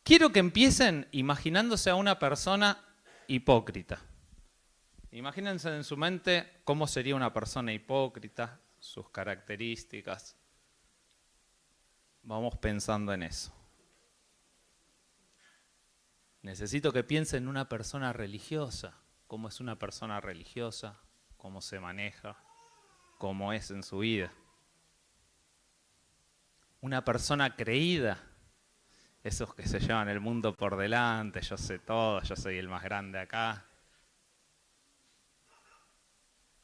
Quiero que empiecen imaginándose a una persona hipócrita. Imagínense en su mente cómo sería una persona hipócrita, sus características. Vamos pensando en eso. Necesito que piensen en una persona religiosa. ¿Cómo es una persona religiosa? ¿Cómo se maneja? ¿Cómo es en su vida? Una persona creída. Esos que se llevan el mundo por delante, yo sé todo, yo soy el más grande acá.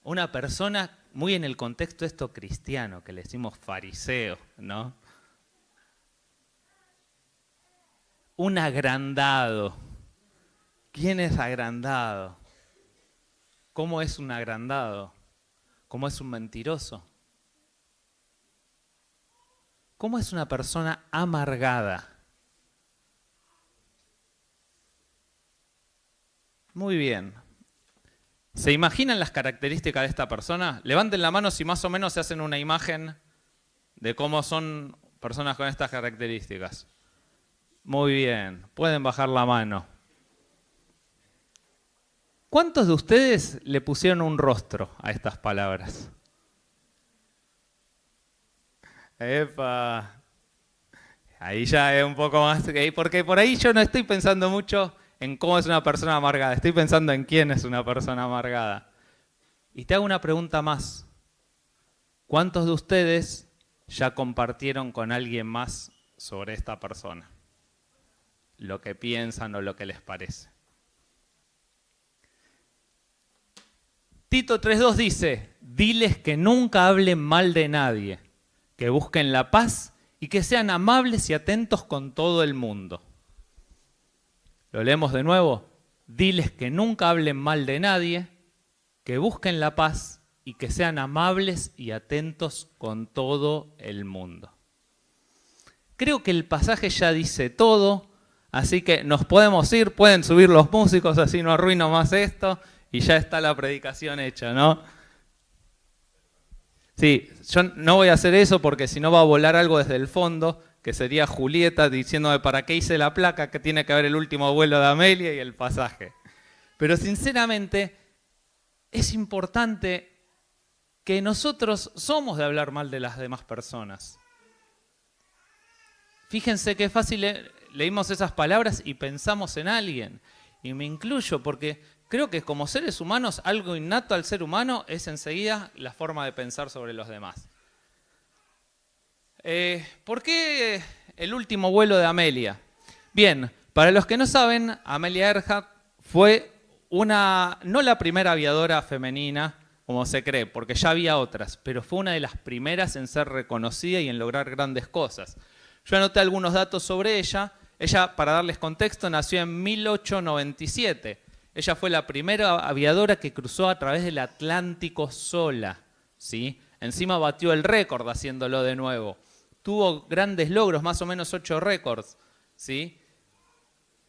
Una persona muy en el contexto esto cristiano, que le decimos fariseo, ¿no? Un agrandado. ¿Quién es agrandado? ¿Cómo es un agrandado? ¿Cómo es un mentiroso? ¿Cómo es una persona amargada? Muy bien. ¿Se imaginan las características de esta persona? Levanten la mano si más o menos se hacen una imagen de cómo son personas con estas características. Muy bien, pueden bajar la mano. ¿Cuántos de ustedes le pusieron un rostro a estas palabras? ¡Epa! Ahí ya es un poco más, porque por ahí yo no estoy pensando mucho en cómo es una persona amargada, estoy pensando en quién es una persona amargada. Y te hago una pregunta más. ¿Cuántos de ustedes ya compartieron con alguien más sobre esta persona? Lo que piensan o lo que les parece. Tito 3:2 dice, diles que nunca hablen mal de nadie, que busquen la paz y que sean amables y atentos con todo el mundo. Lo leemos de nuevo. Diles que nunca hablen mal de nadie, que busquen la paz y que sean amables y atentos con todo el mundo. Creo que el pasaje ya dice todo, así que nos podemos ir, pueden subir los músicos, así no arruino más esto y ya está la predicación hecha, ¿no? Sí, yo no voy a hacer eso porque si no va a volar algo desde el fondo, que sería Julieta diciéndome para qué hice la placa, que tiene que ver el último vuelo de Amelia y el pasaje. Pero sinceramente es importante que nosotros somos de hablar mal de las demás personas. Fíjense qué fácil leímos esas palabras y pensamos en alguien. Y me incluyo porque creo que como seres humanos, algo innato al ser humano es enseguida la forma de pensar sobre los demás. ¿Por qué el último vuelo de Amelia? Bien, para los que no saben, Amelia Earhart fue no la primera aviadora femenina, como se cree, porque ya había otras, pero fue una de las primeras en ser reconocida y en lograr grandes cosas. Yo anoté algunos datos sobre ella. Ella, para darles contexto, nació en 1897. Ella fue la primera aviadora que cruzó a través del Atlántico sola, ¿sí? Encima batió el récord haciéndolo de nuevo. Tuvo grandes logros, más o menos 8 récords, ¿sí?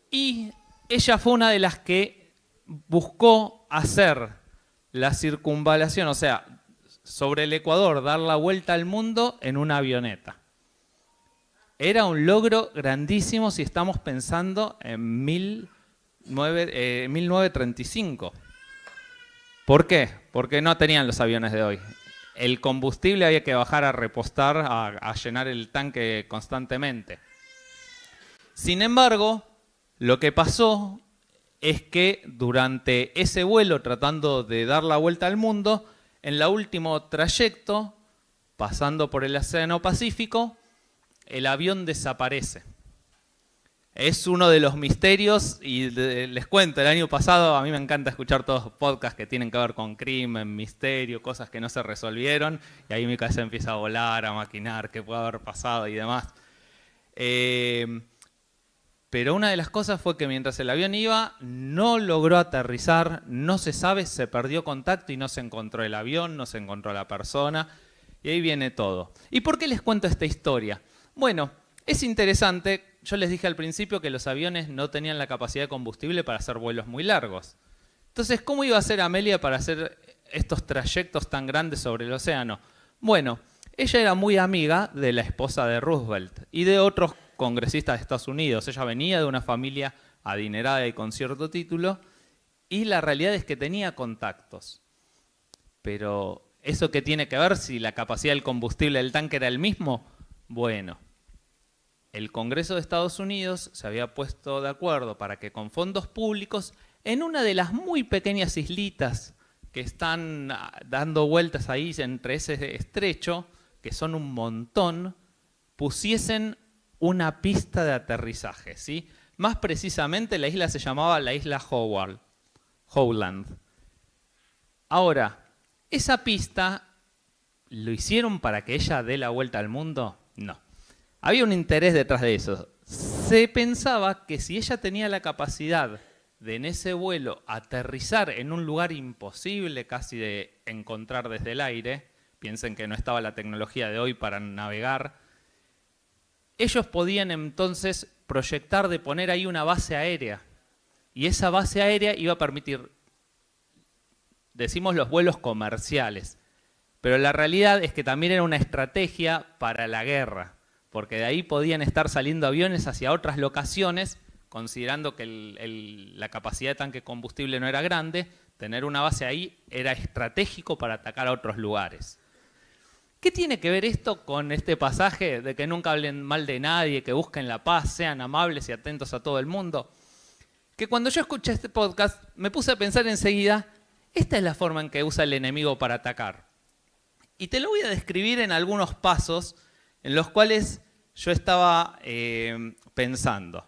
Y ella fue una de las que buscó hacer la circunvalación, o sea, sobre el Ecuador, dar la vuelta al mundo en una avioneta. Era un logro grandísimo si estamos pensando en 1935. ¿Por qué? Porque no tenían los aviones de hoy. El combustible había que bajar a repostar, a llenar el tanque constantemente. Sin embargo, lo que pasó es que durante ese vuelo, tratando de dar la vuelta al mundo, en el último trayecto, pasando por el Océano Pacífico, el avión desaparece. Es uno de los misterios y les cuento, el año pasado a mí me encanta escuchar todos los podcasts que tienen que ver con crimen, misterio, cosas que no se resolvieron y ahí mi cabeza empieza a volar, a maquinar qué puede haber pasado y demás. Pero una de las cosas fue que mientras el avión iba no logró aterrizar, no se sabe, se perdió contacto y no se encontró el avión, no se encontró la persona y ahí viene todo. ¿Y por qué les cuento esta historia? Bueno, es interesante. Yo les dije al principio que los aviones no tenían la capacidad de combustible para hacer vuelos muy largos. Entonces, ¿cómo iba a hacer Amelia para hacer estos trayectos tan grandes sobre el océano? Bueno, ella era muy amiga de la esposa de Roosevelt y de otros congresista de Estados Unidos. Ella venía de una familia adinerada y con cierto título, y la realidad es que tenía contactos. Pero, ¿eso qué tiene que ver si la capacidad del combustible del tanque era el mismo? Bueno, el Congreso de Estados Unidos se había puesto de acuerdo para que con fondos públicos, en una de las muy pequeñas islitas que están dando vueltas ahí entre ese estrecho, que son un montón, pusiesen una pista de aterrizaje, ¿sí? Más precisamente la isla se llamaba la isla Howland. Ahora, ¿esa pista lo hicieron para que ella dé la vuelta al mundo? No. Había un interés detrás de eso. Se pensaba que si ella tenía la capacidad de en ese vuelo aterrizar en un lugar imposible casi de encontrar desde el aire, piensen que no estaba la tecnología de hoy para navegar, ellos podían entonces proyectar de poner ahí una base aérea. Y esa base aérea iba a permitir, decimos, los vuelos comerciales. Pero la realidad es que también era una estrategia para la guerra, porque de ahí podían estar saliendo aviones hacia otras locaciones, considerando que la capacidad de tanque de combustible no era grande, tener una base ahí era estratégico para atacar a otros lugares. ¿Qué tiene que ver esto con este pasaje de que nunca hablen mal de nadie, que busquen la paz, sean amables y atentos a todo el mundo? Que cuando yo escuché este podcast me puse a pensar enseguida, esta es la forma en que usa el enemigo para atacar. Y te lo voy a describir en algunos pasos en los cuales yo estaba pensando.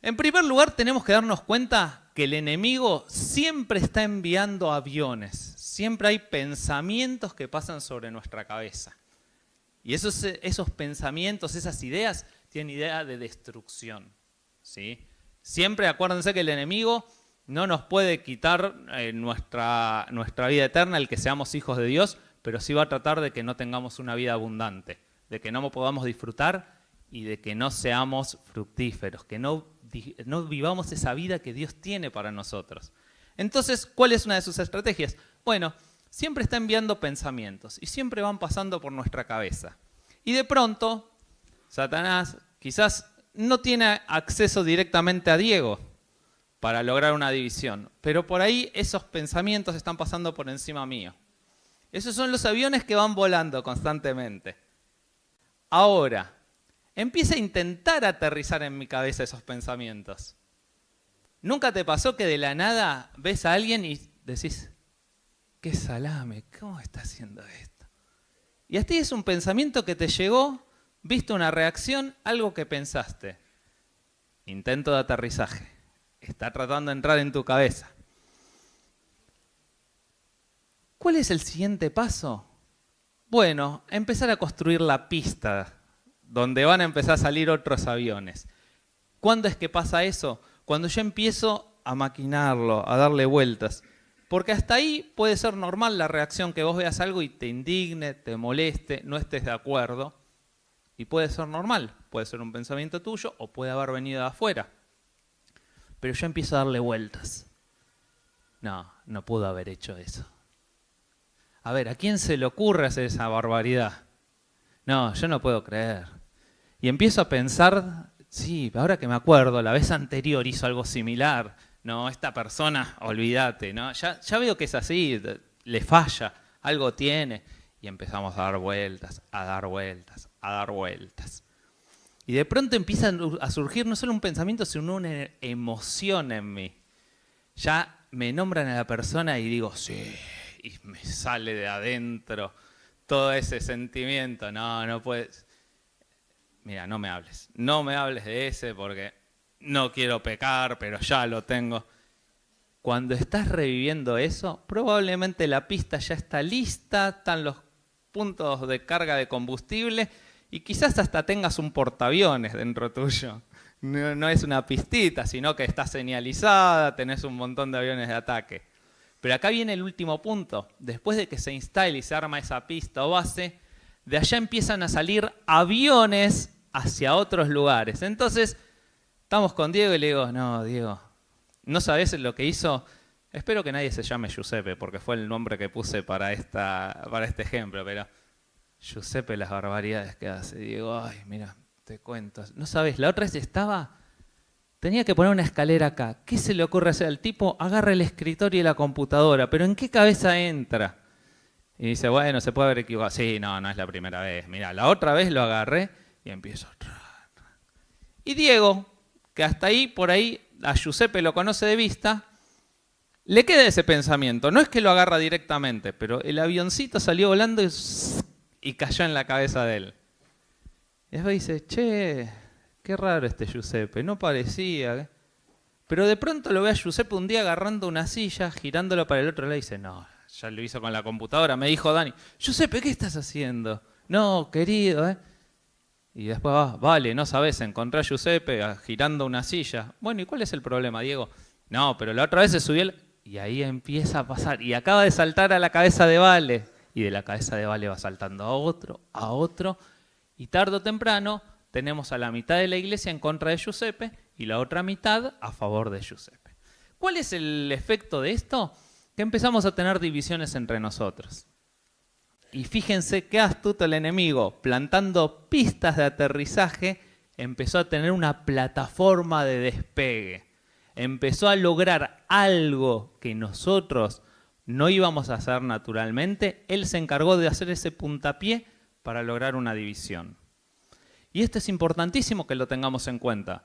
En primer lugar, tenemos que darnos cuenta que el enemigo siempre está enviando aviones. Siempre hay pensamientos que pasan sobre nuestra cabeza. Y esos pensamientos, esas ideas, tienen idea de destrucción, ¿sí? Siempre acuérdense que el enemigo no nos puede quitar nuestra vida eterna, el que seamos hijos de Dios, pero sí va a tratar de que no tengamos una vida abundante, de que no podamos disfrutar y de que no seamos fructíferos, que no vivamos esa vida que Dios tiene para nosotros. Entonces, ¿cuál es una de sus estrategias? Bueno, siempre está enviando pensamientos y siempre van pasando por nuestra cabeza. Y de pronto, Satanás quizás no tiene acceso directamente a Diego para lograr una división, pero por ahí esos pensamientos están pasando por encima mío. Esos son los aviones que van volando constantemente. Ahora, empieza a intentar aterrizar en mi cabeza esos pensamientos. ¿Nunca te pasó que de la nada ves a alguien y decís, qué salame, cómo está haciendo esto? Y a ti es un pensamiento que te llegó, viste una reacción, algo que pensaste. Intento de aterrizaje. Está tratando de entrar en tu cabeza. ¿Cuál es el siguiente paso? Bueno, empezar a construir la pista donde van a empezar a salir otros aviones. ¿Cuándo es que pasa eso? Cuando yo empiezo a maquinarlo, a darle vueltas. Porque hasta ahí puede ser normal la reacción, que vos veas algo y te indigne, te moleste, no estés de acuerdo. Y puede ser normal, puede ser un pensamiento tuyo o puede haber venido de afuera. Pero yo empiezo a darle vueltas. No pudo haber hecho eso. A ver, ¿a quién se le ocurre hacer esa barbaridad? No, yo no puedo creer. Y empiezo a pensar, sí, ahora que me acuerdo, la vez anterior hizo algo similar. No, esta persona, olvídate, ¿no? Ya veo que es así, le falla, algo tiene. Y empezamos a dar vueltas, a dar vueltas, a dar vueltas. Y de pronto empieza a surgir no solo un pensamiento, sino una emoción en mí. Ya me nombran a la persona y digo, sí, y me sale de adentro todo ese sentimiento. No puedes. Mira, no me hables de ese porque no quiero pecar, pero ya lo tengo. Cuando estás reviviendo eso, probablemente la pista ya está lista, están los puntos de carga de combustible y quizás hasta tengas un portaaviones dentro tuyo. No es una pistita, sino que está señalizada, tenés un montón de aviones de ataque. Pero acá viene el último punto. Después de que se instale y se arma esa pista o base, de allá empiezan a salir aviones hacia otros lugares. Entonces, estamos con Diego y le digo, no, Diego, ¿no sabés lo que hizo? Espero que nadie se llame Giuseppe, porque fue el nombre que puse para este ejemplo, pero Giuseppe, las barbaridades que hace. Diego, ay, mira, te cuento. No sabes, la otra vez tenía que poner una escalera acá. ¿Qué se le ocurre hacer? El tipo agarra el escritorio y la computadora, pero ¿en qué cabeza entra? Y dice, bueno, se puede haber equivocado. Sí, no es la primera vez. Mirá, la otra vez lo agarré y empiezo. Y Diego, que hasta ahí, por ahí, a Giuseppe lo conoce de vista, le queda ese pensamiento. No es que lo agarra directamente, pero el avioncito salió volando y cayó en la cabeza de él. Y después dice, che, qué raro este Giuseppe, no parecía. Pero de pronto lo ve a Giuseppe un día agarrando una silla, girándolo para el otro lado y dice, no, ya lo hizo con la computadora. Me dijo Dani, Giuseppe, ¿qué estás haciendo? No, querido, Y después, vale, no sabes, encontré a Giuseppe girando una silla. Bueno, ¿y cuál es el problema, Diego? No, pero la otra vez se subió y ahí empieza a pasar. Y acaba de saltar a la cabeza de Vale. Y de la cabeza de Vale va saltando a otro. Y tarde o temprano tenemos a la mitad de la iglesia en contra de Giuseppe y la otra mitad a favor de Giuseppe. ¿Cuál es el efecto de esto? Que empezamos a tener divisiones entre nosotros. Y fíjense qué astuto el enemigo, plantando pistas de aterrizaje, empezó a tener una plataforma de despegue. Empezó a lograr algo que nosotros no íbamos a hacer naturalmente. Él se encargó de hacer ese puntapié para lograr una división. Y esto es importantísimo que lo tengamos en cuenta.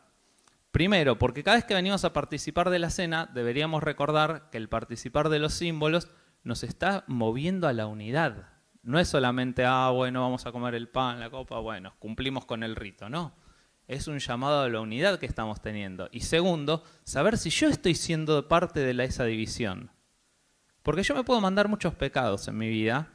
Primero, porque cada vez que venimos a participar de la cena, deberíamos recordar que el participar de los símbolos nos está moviendo a la unidad. No es solamente, bueno, vamos a comer el pan, la copa, bueno, cumplimos con el rito, no. Es un llamado a la unidad que estamos teniendo. Y segundo, saber si yo estoy siendo parte de esa división. Porque yo me puedo mandar muchos pecados en mi vida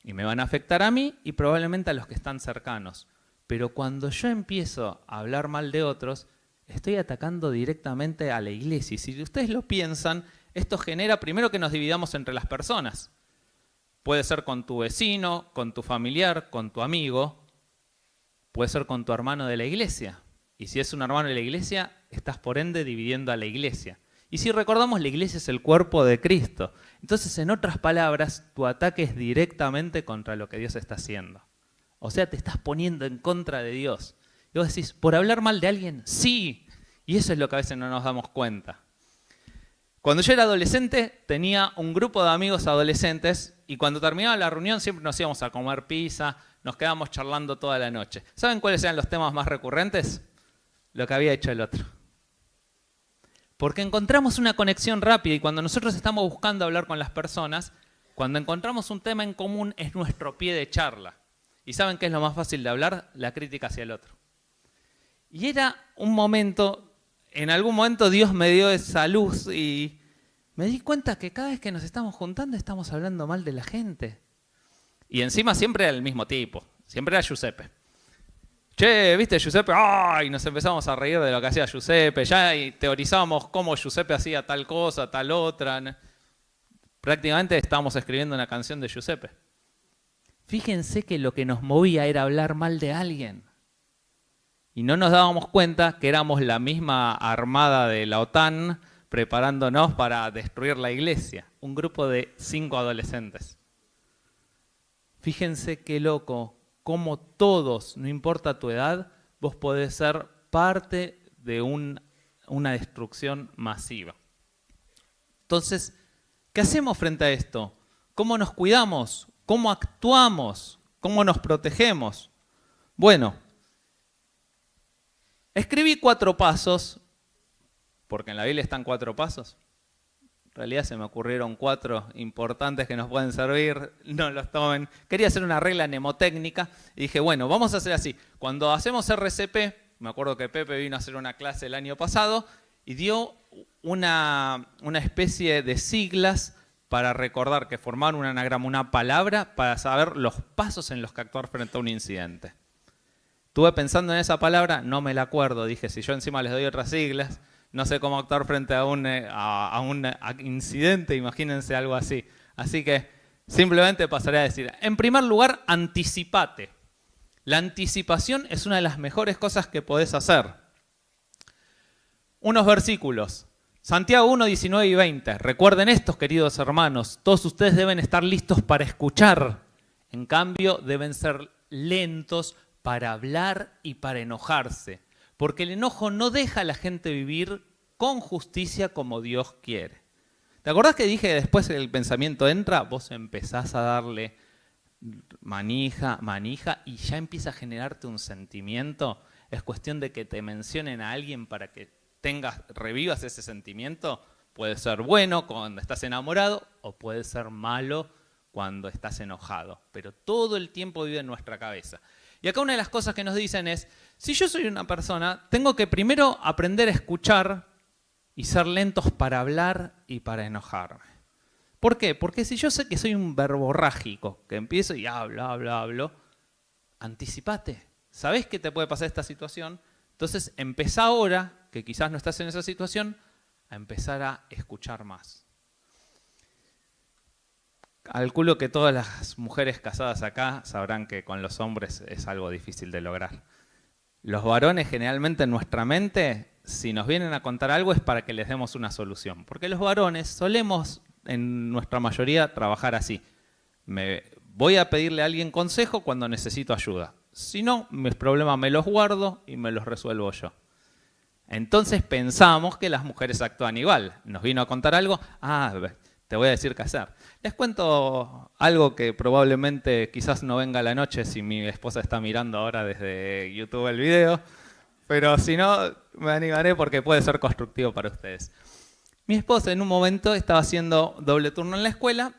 y me van a afectar a mí y probablemente a los que están cercanos. Pero cuando yo empiezo a hablar mal de otros, estoy atacando directamente a la iglesia. Y si ustedes lo piensan, esto genera primero que nos dividamos entre las personas. Puede ser con tu vecino, con tu familiar, con tu amigo. Puede ser con tu hermano de la iglesia. Y si es un hermano de la iglesia, estás por ende dividiendo a la iglesia. Y si recordamos, la iglesia es el cuerpo de Cristo. Entonces, en otras palabras, tu ataque es directamente contra lo que Dios está haciendo. O sea, te estás poniendo en contra de Dios. Y vos decís, ¿por hablar mal de alguien? Sí. Y eso es lo que a veces no nos damos cuenta. Cuando yo era adolescente, tenía un grupo de amigos adolescentes y cuando terminaba la reunión siempre nos íbamos a comer pizza, nos quedábamos charlando toda la noche. ¿Saben cuáles eran los temas más recurrentes? Lo que había hecho el otro. Porque encontramos una conexión rápida y cuando nosotros estamos buscando hablar con las personas, cuando encontramos un tema en común es nuestro pie de charla. ¿Y saben qué es lo más fácil de hablar? La crítica hacia el otro. Y era un momento, en algún momento Dios me dio esa luz y me di cuenta que cada vez que nos estamos juntando estamos hablando mal de la gente. Y encima siempre era el mismo tipo, siempre era Giuseppe. Che, ¿viste Giuseppe? ¡Ay! Nos empezamos a reír de lo que hacía Giuseppe, ya y teorizábamos cómo Giuseppe hacía tal cosa, tal otra. Prácticamente estábamos escribiendo una canción de Giuseppe. Fíjense que lo que nos movía era hablar mal de alguien. Y no nos dábamos cuenta que éramos la misma armada de la OTAN preparándonos para destruir la iglesia. Un grupo de 5 adolescentes. Fíjense qué loco, cómo todos, no importa tu edad, vos podés ser parte de una destrucción masiva. Entonces, ¿qué hacemos frente a esto? ¿Cómo nos cuidamos? ¿Cómo actuamos? ¿Cómo nos protegemos? Bueno, escribí 4 pasos, porque en la Biblia están 4 pasos. En realidad se me ocurrieron 4 importantes que nos pueden servir, no los tomen. Quería hacer una regla mnemotécnica y dije, bueno, vamos a hacer así. Cuando hacemos RCP, me acuerdo que Pepe vino a hacer una clase el año pasado y dio una especie de siglas para recordar que formaban un anagrama, una palabra, para saber los pasos en los que actuar frente a un incidente. Estuve pensando en esa palabra, no me la acuerdo. Dije, si yo encima les doy otras siglas, no sé cómo actuar frente a un incidente, imagínense algo así. Así que simplemente pasaré a decir, en primer lugar, anticipate. La anticipación es una de las mejores cosas que podés hacer. Unos versículos. Santiago 1, 19 y 20. Recuerden estos, queridos hermanos. Todos ustedes deben estar listos para escuchar. En cambio, deben ser lentos para hablar y para enojarse. Porque el enojo no deja a la gente vivir con justicia como Dios quiere. ¿Te acordás que dije que después el pensamiento entra? Vos empezás a darle manija y ya empieza a generarte un sentimiento. Es cuestión de que te mencionen a alguien para que revivas ese sentimiento. Puede ser bueno cuando estás enamorado o puede ser malo cuando estás enojado. Pero todo el tiempo vive en nuestra cabeza. Y acá una de las cosas que nos dicen es, si yo soy una persona, tengo que primero aprender a escuchar y ser lentos para hablar y para enojarme. ¿Por qué? Porque si yo sé que soy un verborrágico, que empiezo y hablo, anticipate. ¿Sabés que te puede pasar esta situación? Entonces empezá ahora, que quizás no estás en esa situación, a empezar a escuchar más. Calculo que todas las mujeres casadas acá sabrán que con los hombres es algo difícil de lograr. Los varones generalmente en nuestra mente, si nos vienen a contar algo es para que les demos una solución. Porque los varones solemos, en nuestra mayoría, trabajar así. Voy a pedirle a alguien consejo cuando necesito ayuda. Si no, mis problemas me los guardo y me los resuelvo yo. Entonces pensamos que las mujeres actúan igual. Nos vino a contar algo, te voy a decir qué hacer. Les cuento algo que probablemente quizás no venga a la noche si mi esposa está mirando ahora desde YouTube el video, pero si no, me animaré porque puede ser constructivo para ustedes. Mi esposa en un momento estaba haciendo doble turno en la escuela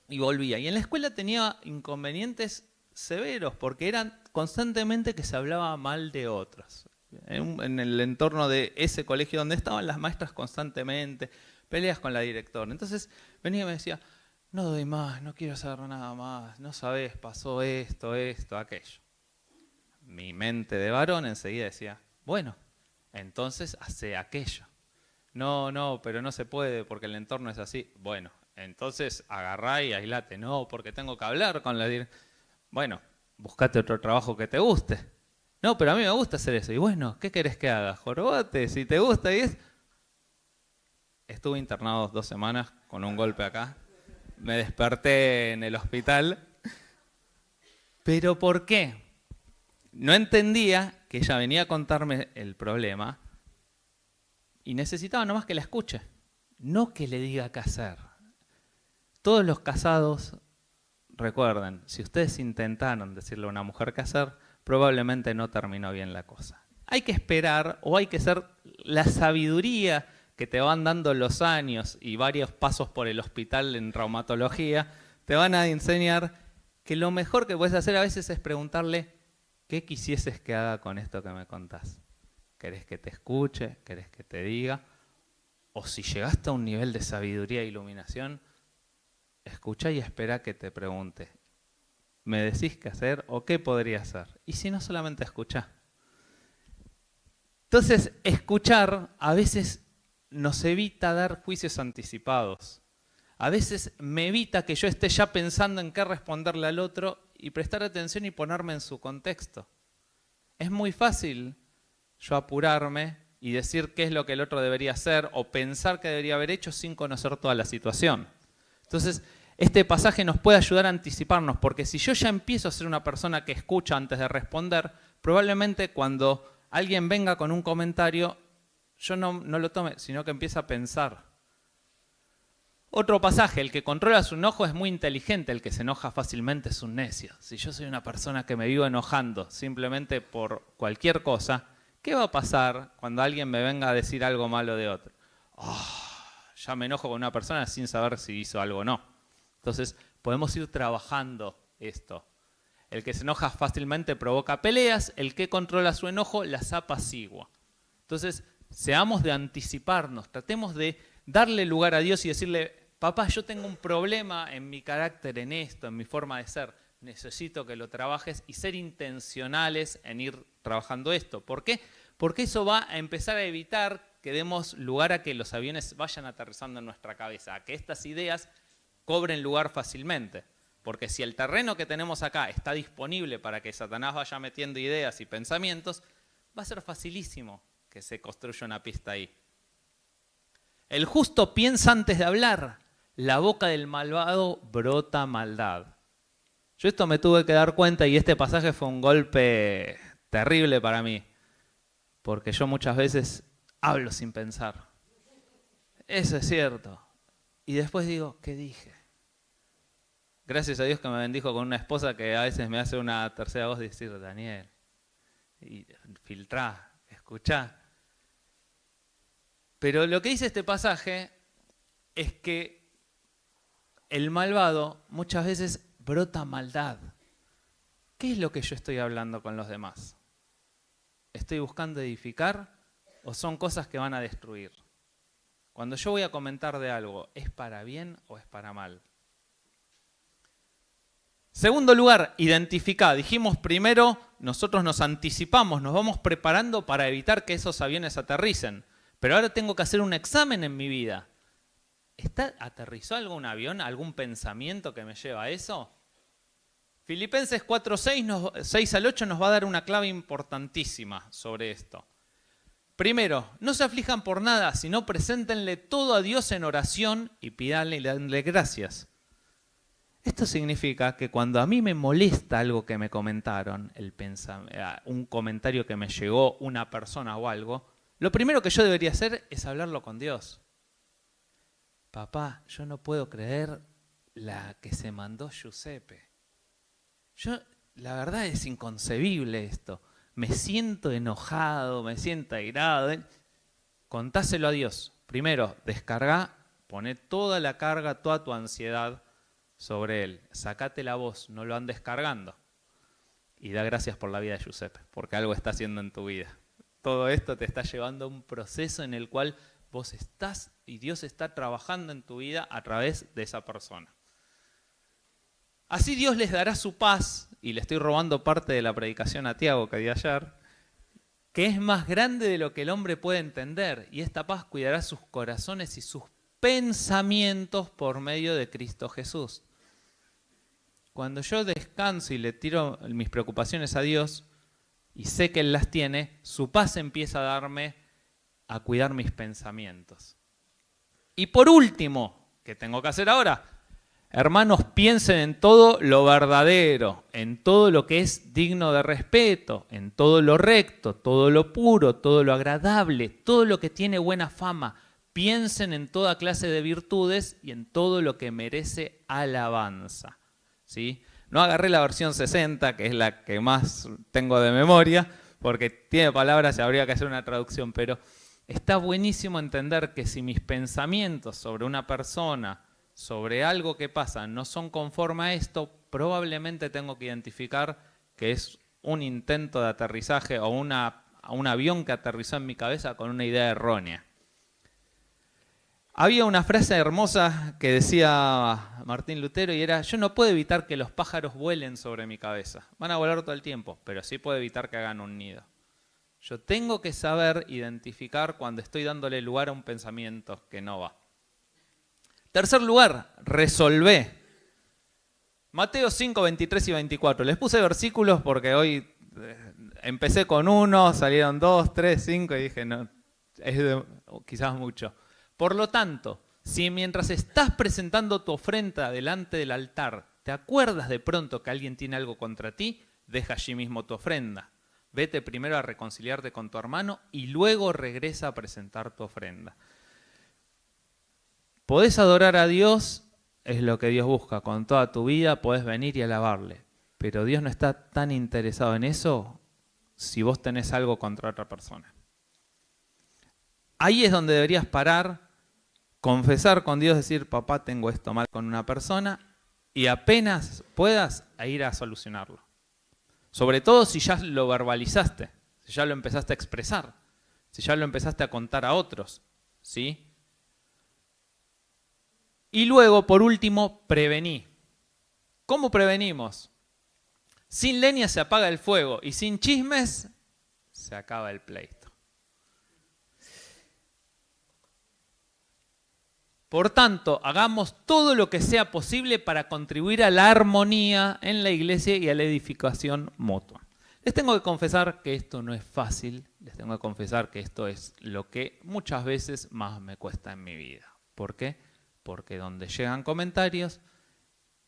y volvía. Y en la escuela tenía inconvenientes severos porque eran constantemente que se hablaba mal de otros. En el entorno de ese colegio donde estaban las maestras constantemente, peleas con la directora. Entonces venía y me decía, no doy más, no quiero saber nada más, no sabés, pasó esto, aquello. Mi mente de varón enseguida decía, bueno, entonces hace aquello. No, pero no se puede porque el entorno es así. Bueno, entonces agarrá y aislate. No, porque tengo que hablar con la directora. Bueno, buscate otro trabajo que te guste. No, pero a mí me gusta hacer eso. Y bueno, ¿qué querés que haga? Jorobate, si te gusta. Y estuve internado 2 semanas con un golpe acá. Me desperté en el hospital. ¿Pero por qué? No entendía que ella venía a contarme el problema y necesitaba nomás que la escuche, no que le diga qué hacer. Todos los casados, recuerden, si ustedes intentaron decirle a una mujer qué hacer, probablemente no terminó bien la cosa. Hay que esperar o hay que ser la sabiduría que te van dando los años y varios pasos por el hospital en traumatología, te van a enseñar que lo mejor que puedes hacer a veces es preguntarle ¿qué quisieses que haga con esto que me contás? ¿Querés que te escuche? ¿Querés que te diga? O si llegaste a un nivel de sabiduría e iluminación, escucha y espera que te pregunte. ¿Me decís qué hacer o qué podría hacer? Y si no, solamente escucha. Entonces, escuchar a veces nos evita dar juicios anticipados. A veces me evita que yo esté ya pensando en qué responderle al otro y prestar atención y ponerme en su contexto. Es muy fácil yo apurarme y decir qué es lo que el otro debería hacer o pensar que debería haber hecho sin conocer toda la situación. Entonces, este pasaje nos puede ayudar a anticiparnos, porque si yo ya empiezo a ser una persona que escucha antes de responder, probablemente cuando alguien venga con un comentario, yo no lo tome, sino que empiece a pensar. Otro pasaje, el que controla su enojo es muy inteligente, el que se enoja fácilmente es un necio. Si yo soy una persona que me vivo enojando simplemente por cualquier cosa, ¿qué va a pasar cuando alguien me venga a decir algo malo de otro? Ya me enojo con una persona sin saber si hizo algo o no. Entonces, podemos ir trabajando esto. El que se enoja fácilmente provoca peleas, el que controla su enojo las apacigua. Entonces, seamos de anticiparnos, tratemos de darle lugar a Dios y decirle, papá, yo tengo un problema en mi carácter, en esto, en mi forma de ser. Necesito que lo trabajes y ser intencionales en ir trabajando esto. ¿Por qué? Porque eso va a empezar a evitar que demos lugar a que los aviones vayan aterrizando en nuestra cabeza, a que estas ideas cobren lugar fácilmente. Porque si el terreno que tenemos acá está disponible para que Satanás vaya metiendo ideas y pensamientos, va a ser facilísimo que se construya una pista ahí. El justo piensa antes de hablar, la boca del malvado brota maldad. Yo esto me tuve que dar cuenta y este pasaje fue un golpe terrible para mí, porque yo muchas veces hablo sin pensar. Eso es cierto. Y después digo, ¿qué dije? Gracias a Dios que me bendijo con una esposa que a veces me hace una tercera voz decir, Daniel, y filtrá, escuchá. Pero lo que dice este pasaje es que el malvado muchas veces brota maldad. ¿Qué es lo que yo estoy hablando con los demás? ¿Estoy buscando edificar o son cosas que van a destruir? Cuando yo voy a comentar de algo, ¿es para bien o es para mal? Segundo lugar, identificar. Dijimos primero, nosotros nos anticipamos, nos vamos preparando para evitar que esos aviones aterricen. Pero ahora tengo que hacer un examen en mi vida. ¿Aterrizó algún avión, algún pensamiento que me lleva a eso? Filipenses 4:6, 6 al 8 nos va a dar una clave importantísima sobre esto. Primero, no se aflijan por nada, sino preséntenle todo a Dios en oración y pídanle y denle gracias. Esto significa que cuando a mí me molesta algo que me comentaron, un comentario que me llegó una persona o algo, lo primero que yo debería hacer es hablarlo con Dios. Papá, yo no puedo creer la que se mandó Giuseppe. La verdad es inconcebible esto. Me siento enojado, me siento airado. Contáselo a Dios. Primero, descarga, poné toda la carga, toda tu ansiedad sobre él. Sacate la voz, no lo andes cargando. Y da gracias por la vida de Giuseppe, porque algo está haciendo en tu vida. Todo esto te está llevando a un proceso en el cual vos estás y Dios está trabajando en tu vida a través de esa persona. Así Dios les dará su paz, y le estoy robando parte de la predicación a Tiago que di ayer, que es más grande de lo que el hombre puede entender, y esta paz cuidará sus corazones y sus pensamientos por medio de Cristo Jesús. Cuando yo descanso y le tiro mis preocupaciones a Dios, y sé que Él las tiene, su paz empieza a darme a cuidar mis pensamientos. Y por último, ¿qué tengo que hacer ahora? Hermanos, piensen en todo lo verdadero, en todo lo que es digno de respeto, en todo lo recto, todo lo puro, todo lo agradable, todo lo que tiene buena fama. Piensen en toda clase de virtudes y en todo lo que merece alabanza. ¿Sí? No agarré la versión 60, que es la que más tengo de memoria, porque tiene palabras y habría que hacer una traducción, pero está buenísimo entender que si mis pensamientos sobre una persona, sobre algo que pasa, no son conforme a esto, probablemente tengo que identificar que es un intento de aterrizaje o un avión que aterrizó en mi cabeza con una idea errónea. Había una frase hermosa que decía Martín Lutero y era: yo no puedo evitar que los pájaros vuelen sobre mi cabeza. Van a volar todo el tiempo, pero sí puedo evitar que hagan un nido. Yo tengo que saber identificar cuando estoy dándole lugar a un pensamiento que no va. Tercer lugar, resolvé. Mateo 5, 23 y 24. Les puse versículos porque hoy empecé con 1, salieron 2, 3, 5 y dije, no, quizás mucho. Por lo tanto, si mientras estás presentando tu ofrenda delante del altar, te acuerdas de pronto que alguien tiene algo contra ti, deja allí mismo tu ofrenda. Vete primero a reconciliarte con tu hermano y luego regresa a presentar tu ofrenda. Podés adorar a Dios, es lo que Dios busca. Con toda tu vida podés venir y alabarle. Pero Dios no está tan interesado en eso si vos tenés algo contra otra persona. Ahí es donde deberías parar, confesar con Dios, decir, papá, tengo esto mal con una persona, y apenas puedas, a ir a solucionarlo. Sobre todo si ya lo verbalizaste, si ya lo empezaste a expresar, si ya lo empezaste a contar a otros, ¿sí? Y luego, por último, prevení. ¿Cómo prevenimos? Sin leña se apaga el fuego y sin chismes se acaba el pleito. Por tanto, hagamos todo lo que sea posible para contribuir a la armonía en la iglesia y a la edificación mutua. Les tengo que confesar que esto no es fácil, les tengo que confesar que esto es lo que muchas veces más me cuesta en mi vida. ¿Por qué? Porque donde llegan comentarios,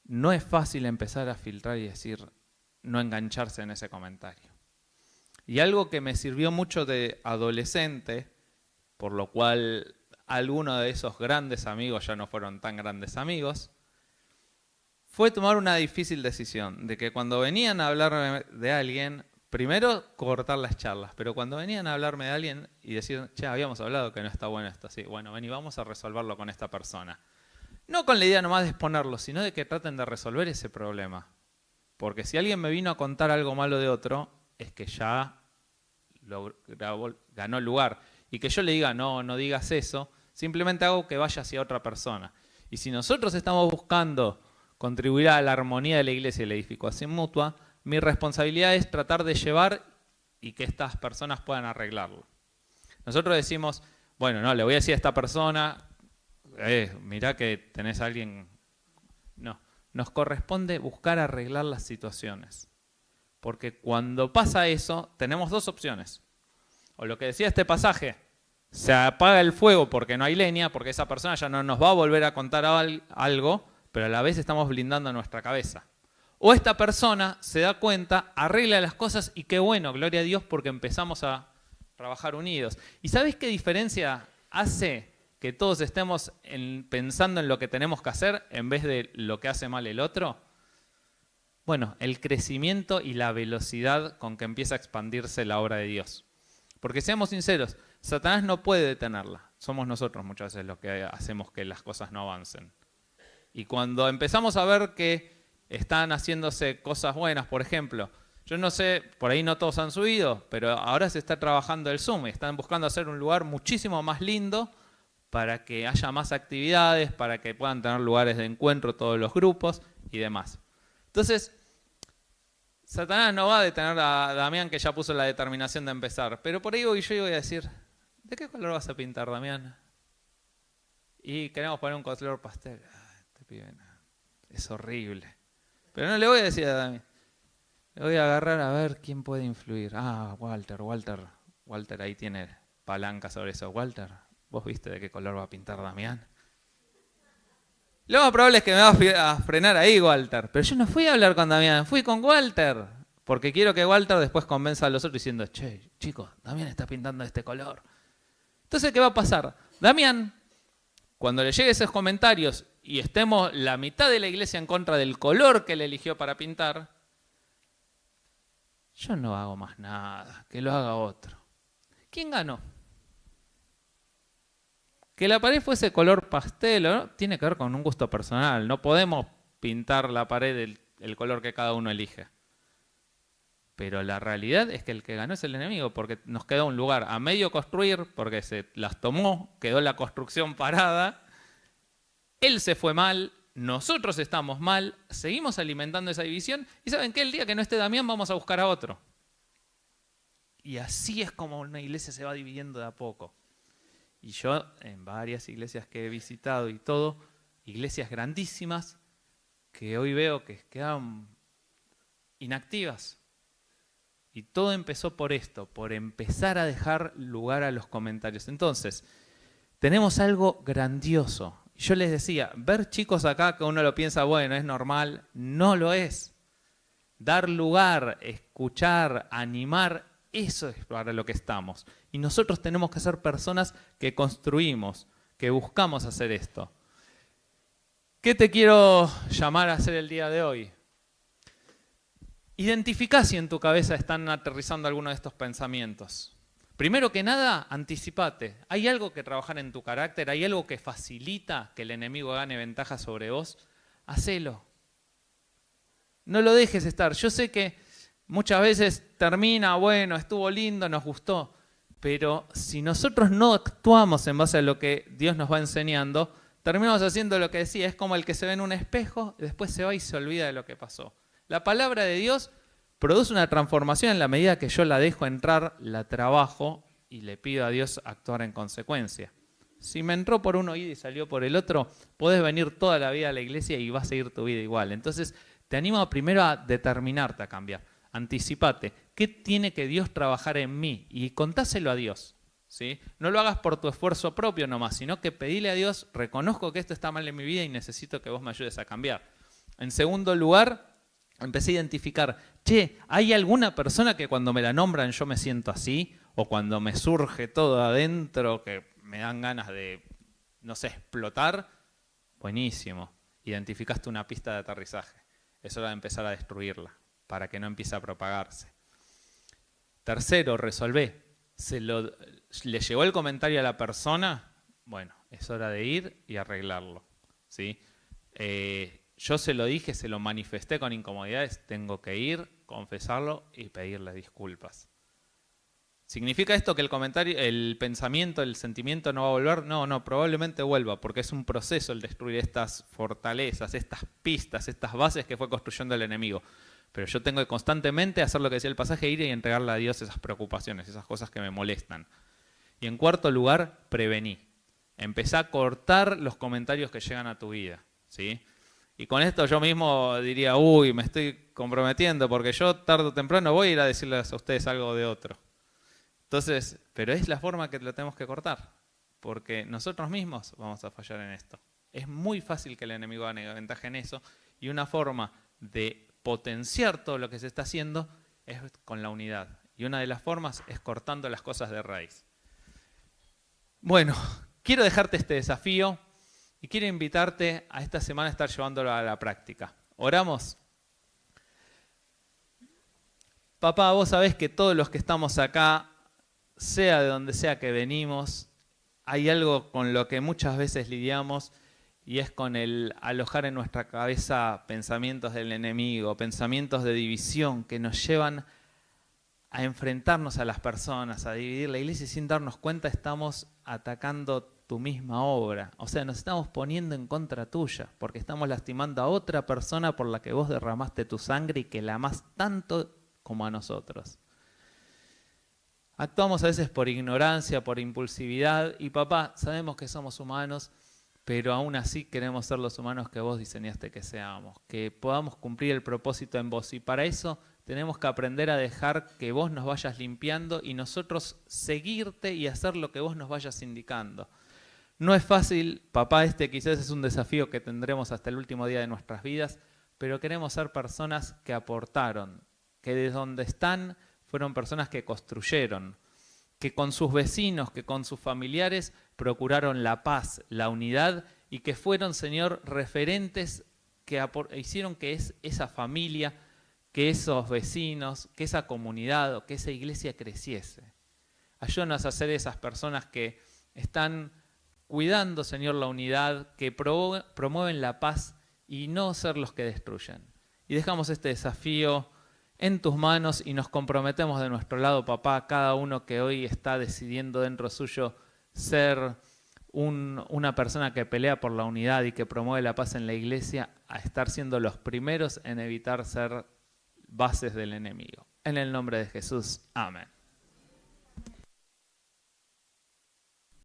no es fácil empezar a filtrar y decir, no engancharse en ese comentario. Y algo que me sirvió mucho de adolescente, por lo cual algunos de esos grandes amigos ya no fueron tan grandes amigos, fue tomar una difícil decisión, de que cuando venían a hablarme de alguien, primero cortar las charlas, pero cuando venían a hablarme de alguien y decir, che, habíamos hablado que no está bueno esto, sí, bueno, vení, vamos a resolverlo con esta persona. No con la idea nomás de exponerlo, sino de que traten de resolver ese problema. Porque si alguien me vino a contar algo malo de otro, es que ya ganó el lugar. Y que yo le diga, no digas eso, simplemente hago que vaya hacia otra persona. Y si nosotros estamos buscando contribuir a la armonía de la iglesia y la edificación mutua, mi responsabilidad es tratar de llevar y que estas personas puedan arreglarlo. Nosotros decimos, bueno, no, le voy a decir a esta persona, mirá que tenés a alguien. No, nos corresponde buscar arreglar las situaciones. Porque cuando pasa eso, tenemos dos opciones. O lo que decía este pasaje, se apaga el fuego porque no hay leña, porque esa persona ya no nos va a volver a contar algo, pero a la vez estamos blindando nuestra cabeza. O esta persona se da cuenta, arregla las cosas y qué bueno, gloria a Dios, porque empezamos a trabajar unidos. ¿Y sabéis qué diferencia hace que todos estemos pensando en lo que tenemos que hacer en vez de lo que hace mal el otro? Bueno, el crecimiento y la velocidad con que empieza a expandirse la obra de Dios. Porque seamos sinceros, Satanás no puede detenerla. Somos nosotros muchas veces los que hacemos que las cosas no avancen. Y cuando empezamos a ver que están haciéndose cosas buenas, por ejemplo, yo no sé, por ahí no todos han subido, pero ahora se está trabajando el Zoom y están buscando hacer un lugar muchísimo más lindo para que haya más actividades, para que puedan tener lugares de encuentro todos los grupos y demás. Entonces, Satanás no va a detener a Damián, que ya puso la determinación de empezar, pero por ahí yo voy a decir, ¿de qué color vas a pintar, Damián? Y queremos poner un color pastel. Este pibe es horrible. Pero no le voy a decir a Damián. Le voy a agarrar a ver quién puede influir. Walter ahí tiene palanca sobre eso. Walter, ¿vos viste de qué color va a pintar Damián? Lo más probable es que me va a frenar ahí, Walter. Pero yo no fui a hablar con Damián, fui con Walter. Porque quiero que Walter después convenza a los otros diciendo, che, chicos, Damián está pintando de este color. Entonces, ¿qué va a pasar? Damián, cuando le lleguen esos comentarios y estemos la mitad de la iglesia en contra del color que él eligió para pintar, yo no hago más nada, que lo haga otro. ¿Quién ganó? Que la pared fuese color pastel, ¿no? Tiene que ver con un gusto personal. No podemos pintar la pared del color que cada uno elige. Pero la realidad es que el que ganó es el enemigo, porque nos quedó un lugar a medio construir, porque se las tomó, quedó la construcción parada. Él se fue mal, nosotros estamos mal, seguimos alimentando esa división. Y ¿saben qué? El día que no esté Damián vamos a buscar a otro. Y así es como una iglesia se va dividiendo de a poco. Y yo en varias iglesias que he visitado y todo, iglesias grandísimas, que hoy veo que quedan inactivas. Y todo empezó por esto, por empezar a dejar lugar a los comentarios. Entonces, tenemos algo grandioso. Yo les decía, ver chicos acá que uno lo piensa, bueno, es normal, no lo es. Dar lugar, escuchar, animar, eso es para lo que estamos. Y nosotros tenemos que ser personas que construimos, que buscamos hacer esto. ¿Qué te quiero llamar a hacer el día de hoy? Identificá si en tu cabeza están aterrizando algunos de estos pensamientos. Primero que nada, anticipate. ¿Hay algo que trabajar en tu carácter? ¿Hay algo que facilita que el enemigo gane ventaja sobre vos? Hacelo. No lo dejes estar. Yo sé que muchas veces termina, bueno, estuvo lindo, nos gustó. Pero si nosotros no actuamos en base a lo que Dios nos va enseñando, terminamos haciendo lo que decía, es como el que se ve en un espejo y después se va y se olvida de lo que pasó. La palabra de Dios produce una transformación en la medida que yo la dejo entrar, la trabajo y le pido a Dios actuar en consecuencia. Si me entró por un oído y salió por el otro, podés venir toda la vida a la iglesia y vas a seguir tu vida igual. Entonces te animo primero a determinarte a cambiar. Anticipate. ¿Qué tiene que Dios trabajar en mí? Y contáselo a Dios. ¿Sí? No lo hagas por tu esfuerzo propio nomás, sino que pedile a Dios, reconozco que esto está mal en mi vida y necesito que vos me ayudes a cambiar. En segundo lugar, empecé a identificar, che, ¿hay alguna persona que cuando me la nombran yo me siento así? O cuando me surge todo adentro que me dan ganas de, no sé, explotar. Buenísimo. Identificaste una pista de aterrizaje. Es hora de empezar a destruirla para que no empiece a propagarse. Tercero, resolvé. ¿Le llegó el comentario a la persona? Bueno, es hora de ir y arreglarlo, ¿sí? Yo se lo dije, se lo manifesté con incomodidades, tengo que ir, confesarlo y pedirle disculpas. ¿Significa esto que el comentario, el pensamiento, el sentimiento no va a volver? No, probablemente vuelva, porque es un proceso el destruir estas fortalezas, estas pistas, estas bases que fue construyendo el enemigo. Pero yo tengo que constantemente hacer lo que decía el pasaje, ir y entregarle a Dios esas preocupaciones, esas cosas que me molestan. Y en cuarto lugar, prevení. Empezá a cortar los comentarios que llegan a tu vida, ¿sí? Y con esto yo mismo diría, uy, me estoy comprometiendo, porque yo tarde o temprano voy a ir a decirles a ustedes algo de otro. Entonces, pero es la forma que lo tenemos que cortar, porque nosotros mismos vamos a fallar en esto. Es muy fácil que el enemigo gane ventaja en eso, y una forma de potenciar todo lo que se está haciendo es con la unidad. Y una de las formas es cortando las cosas de raíz. Bueno, quiero dejarte este desafío y quiero invitarte a esta semana a estar llevándolo a la práctica. ¿Oramos? Papá, vos sabés que todos los que estamos acá, sea de donde sea que venimos, hay algo con lo que muchas veces lidiamos y es con el alojar en nuestra cabeza pensamientos del enemigo, pensamientos de división que nos llevan a enfrentarnos a las personas, a dividir la iglesia y sin darnos cuenta estamos atacando tu misma obra. O sea, nos estamos poniendo en contra tuya porque estamos lastimando a otra persona por la que vos derramaste tu sangre y que la amás tanto como a nosotros. Actuamos a veces por ignorancia, por impulsividad y papá, sabemos que somos humanos, pero aún así queremos ser los humanos que vos diseñaste que seamos, que podamos cumplir el propósito en vos y para eso tenemos que aprender a dejar que vos nos vayas limpiando y nosotros seguirte y hacer lo que vos nos vayas indicando. No es fácil, papá, quizás es un desafío que tendremos hasta el último día de nuestras vidas, pero queremos ser personas que aportaron, que desde donde están fueron personas que construyeron, que con sus vecinos, que con sus familiares procuraron la paz, la unidad y que fueron, Señor, referentes que hicieron que esa familia, que esos vecinos, que esa comunidad, que esa iglesia creciese. Ayúdanos a ser esas personas que están cuidando, Señor, la unidad, que promueven la paz y no ser los que destruyen. Y dejamos este desafío en tus manos y nos comprometemos de nuestro lado, papá, cada uno que hoy está decidiendo dentro suyo ser una persona que pelea por la unidad y que promueve la paz en la iglesia, a estar siendo los primeros en evitar ser bases del enemigo. En el nombre de Jesús, amén.